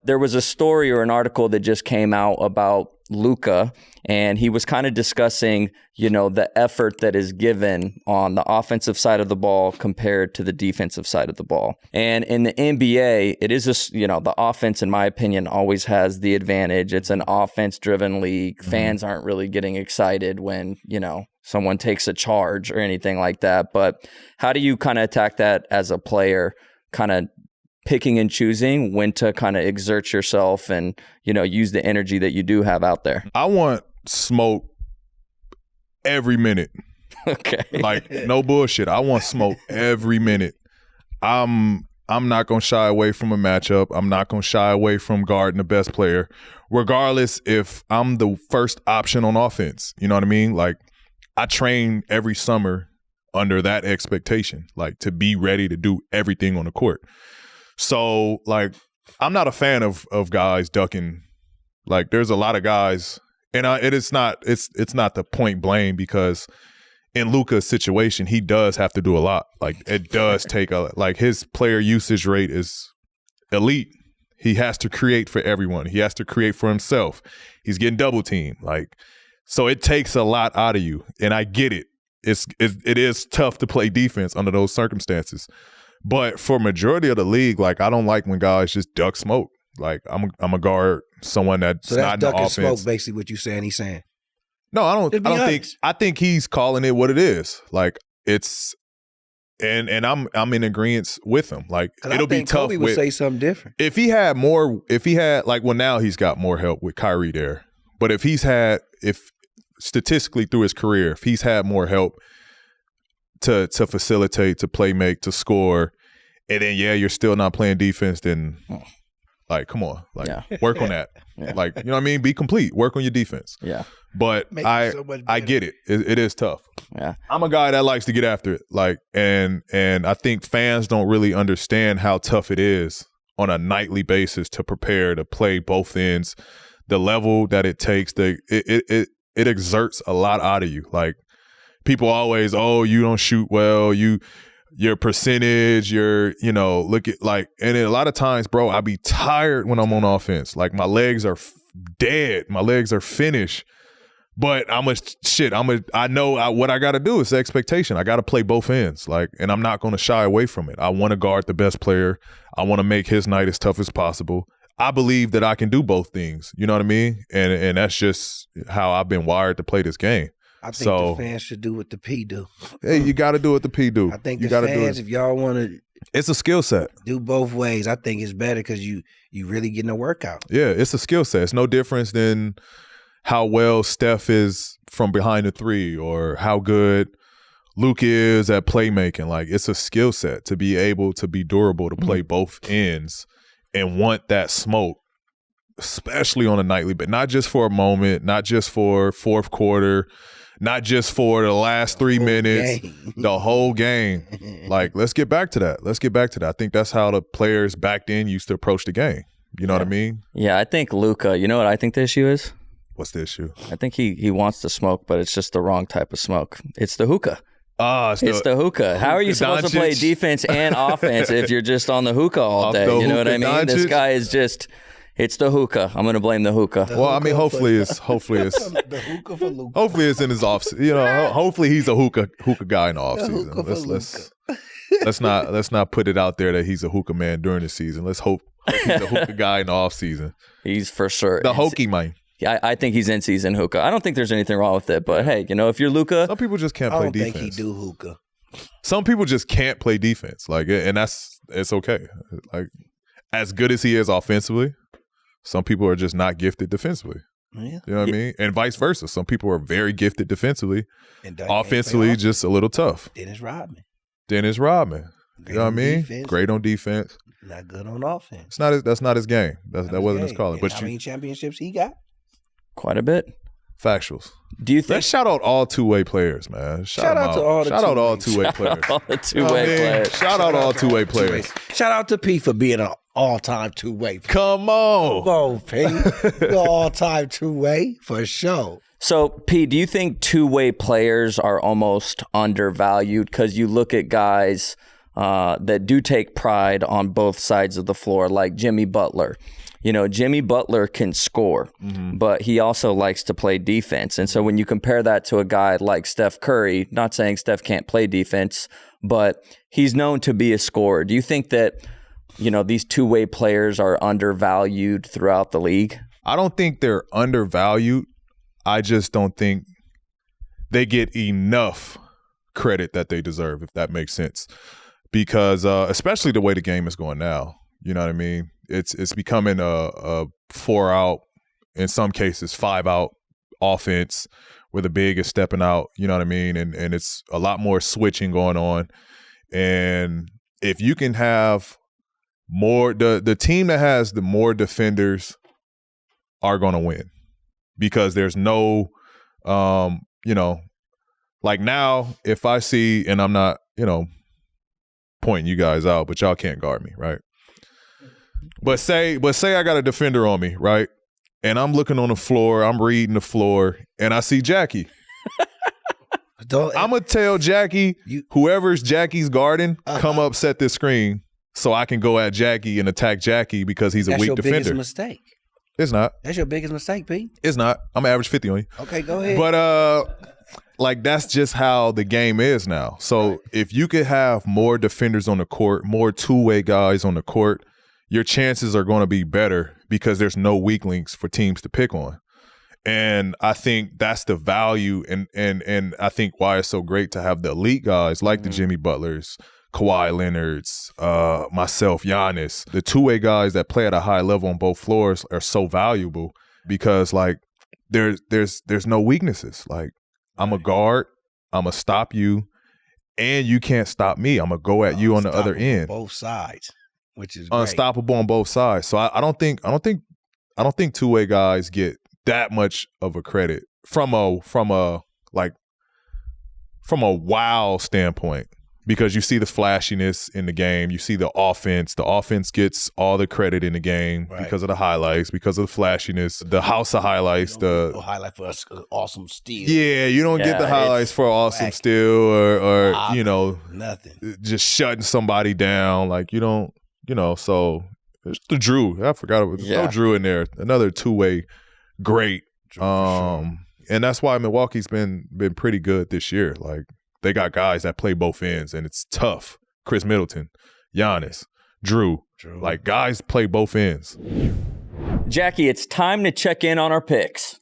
there was a story or an article that just came out about Luka, and he was kind of discussing, the effort that is given on the offensive side of the ball compared to the defensive side of the ball. And in the NBA, it is the offense, in my opinion, always has the advantage. It's an offense-driven league. Mm-hmm. Fans aren't really getting excited when, someone takes a charge or anything like that. But how do you kind of attack that as a player, kind of picking and choosing when to kind of exert yourself and, use the energy that you do have out there? I want smoke every minute. Okay. Like, no bullshit. I want smoke every minute. I'm not going to shy away from a matchup. I'm not going to shy away from guarding the best player, regardless if I'm the first option on offense. You know what I mean? Like, I train every summer under that expectation, like to be ready to do everything on the court. So, like, I'm not a fan of guys ducking. Like, there's a lot of guys, and it's not the point blame, because in Luka's situation, he does have to do a lot. Like, it does take his player usage rate is elite. He has to create for everyone. He has to create for himself. He's getting double teamed. Like, so it takes a lot out of you, and I get it. It is tough to play defense under those circumstances. But for majority of the league, like, I don't like when guys just duck smoke. Like, I'm a guard someone that's not in the offense. So that's ducking smoke, basically what you're saying. He's saying. No, I don't think. I think he's calling it what it is. Like, it's, and I'm in agreement with him. Like, it'll be tough. Kobe would say something different. If he had like, well, now he's got more help with Kyrie there. But if statistically through his career, if he's had more help to facilitate, to play make, to score, and then you're still not playing defense, then like, come on, like, work on that. Yeah. Like, you know what I mean? Be complete. Work on your defense. Yeah. But I get it. It is tough. Yeah. I'm a guy that likes to get after it. Like, and I think fans don't really understand how tough it is on a nightly basis to prepare to play both ends. The level that it takes, it exerts a lot out of you. Like, people always, you don't shoot well, your percentage, look at, like, and a lot of times, bro, I be tired when I'm on offense. Like, my legs are dead, my legs are finished. But I know what I got to do is the expectation. I got to play both ends, like, and I'm not going to shy away from it. I want to guard the best player. I want to make his night as tough as possible. I believe that I can do both things. You know what I mean? And that's just how I've been wired to play this game. I think the fans should do what the P do. Hey, you got to do what the P do. I think the fans, if y'all want to, it's a skill set. Do both ways. I think it's better because you really getting a workout. Yeah, it's a skill set. It's no difference than how well Steph is from behind the three or how good Luke is at playmaking. Like, it's a skill set to be able to be durable, to play both ends and want that smoke, especially on a nightly, but not just for a moment, not just for fourth quarter, not just for the last 3 minutes, the whole game. Like, let's get back to that. I think that's how the players back then used to approach the game. You know what I mean? Yeah, I think Luka, you know what I think the issue is? What's the issue? I think he wants to smoke, but it's just the wrong type of smoke. It's the hookah. It's the hookah. How are you supposed to play defense and offense if you're just on the hookah all day? You know what I mean? This guy is just, it's the hookah. I'm going to blame the hookah. I mean, hopefully it's the hookah for Luka. Hopefully it's in his off. Hopefully he's a hookah guy in the off season. Let's not put it out there that he's a hookah man during the season. Let's hope he's a hookah guy in the off season. He's for sure the hokey man. Yeah, I think he's in season hookah. I don't think there's anything wrong with it, but hey, if you're Luka, some people just can't play defense. I don't think he do hookah. Some people just can't play defense, like, and it's okay. Like, as good as he is offensively, some people are just not gifted defensively. Yeah. You know what I mean? And vice versa. Some people are very gifted defensively, and offensively just a little tough. Dennis Rodman. You know what I mean? Defense. Great on defense. Not good on offense. That's not his game. That wasn't his calling. But how many championships he got? Quite a bit. Factuals. Do you think? Let's shout out all two-way players, man. Shout out to all two-way players. All the two-way players. Shout out all two-way players. Shout out to P for being an all-time two-way player. Come on, P. You're all-time two-way for sure. So, P, do you think two-way players are almost undervalued? Because you look at guys that do take pride on both sides of the floor, like Jimmy Butler. you know, Jimmy Butler can score, but he also likes to play defense. And so when you compare that to a guy like Steph Curry, not saying Steph can't play defense, but he's known to be a scorer. Do you think that, you know, these two-way players are undervalued throughout the league? I don't think they're undervalued. I just don't think they get enough credit that they deserve, if that makes sense. Because especially the way the game is going now, you know what I mean? It's becoming a 4-out, in some cases 5-out offense where the big is stepping out, you know what I mean? And it's a lot more switching going on. And if you can have more, the team that has the more defenders are going to win, because there's no, you know, like now, if I see, and I'm not, you know, pointing you guys out, but y'all can't guard me, right? But say I got a defender on me, right? And I'm looking on the floor, I'm reading the floor, and I see Jackie. I'm going to tell Jackie, whoever's Jackie's guarding, come up, set this screen so I can go at Jackie and attack Jackie because he's a weak defender. That's your biggest mistake. It's not. That's your biggest mistake, Pete. It's not. I'm average 50 on you. Okay, go ahead. But like, that's just how the game is now. So if you could have more defenders on the court, more two-way guys on the court, your chances are going to be better because there's no weak links for teams to pick on. And I think that's the value, and I think why it's so great to have the elite guys like the Jimmy Butlers, Kawhi Leonards, myself, Giannis. The two-way guys that play at a high level on both floors are so valuable because, like, there's no weaknesses. Like, I'm a guard, I'm going to stop you, and you can't stop me. I'm going to go at you on the other end. Both sides, which is great. Unstoppable on both sides. So I don't think two-way guys get that much of a credit from a wow standpoint, because you see the flashiness in the game, you see the offense. The offense gets all the credit in the game because of the highlights, because of the flashiness, the house of highlights. The highlight for us, awesome steal. Yeah, you don't get the highlights for awesome steal or you know, nothing. Just shutting somebody down. Like, you don't, you know. So there's the Drew. I forgot it was no Drew in there. Another two-way great. And that's why Milwaukee's been pretty good this year. Like, they got guys that play both ends, and it's tough. Chris Middleton, Giannis, Drew. Like, guys play both ends. Jackie, it's time to check in on our picks.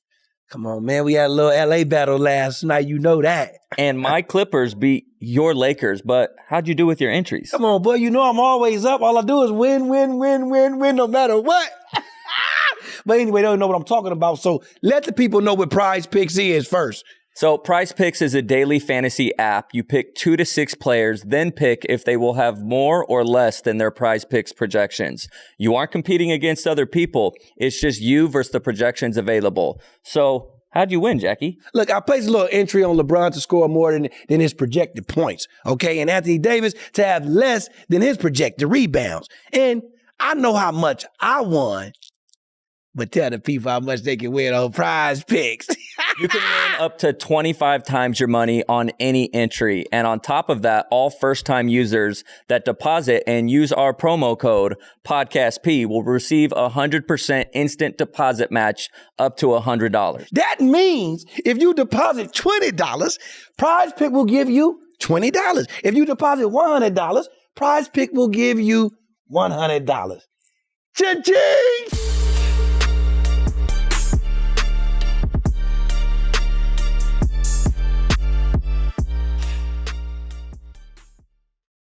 Come on, man. We had a little LA battle last night. You know that. And my Clippers beat your Lakers, but how'd you do with your entries? Come on, boy. You know I'm always up. All I do is win, no matter what. But anyway, they don't know what I'm talking about. So let the people know what Prize Picks is first. So Prize Picks is a daily fantasy app. You pick 2 to 6 players, then pick if they will have more or less than their Prize Picks projections. You aren't competing against other people. It's just you versus the projections available. So how'd you win, Jackie? Look, I placed a little entry on LeBron to score more than his projected points, okay? And Anthony Davis to have less than his projected rebounds. And I know how much I won, but tell the people how much they can win on Prize Picks. You can win up to 25 times your money on any entry. And on top of that, all first-time users that deposit and use our promo code PodcastP will receive a 100% instant deposit match up to $100. That means if you deposit $20, Prize Pick will give you $20. If you deposit $100, Prize Pick will give you $100. Cha-ching!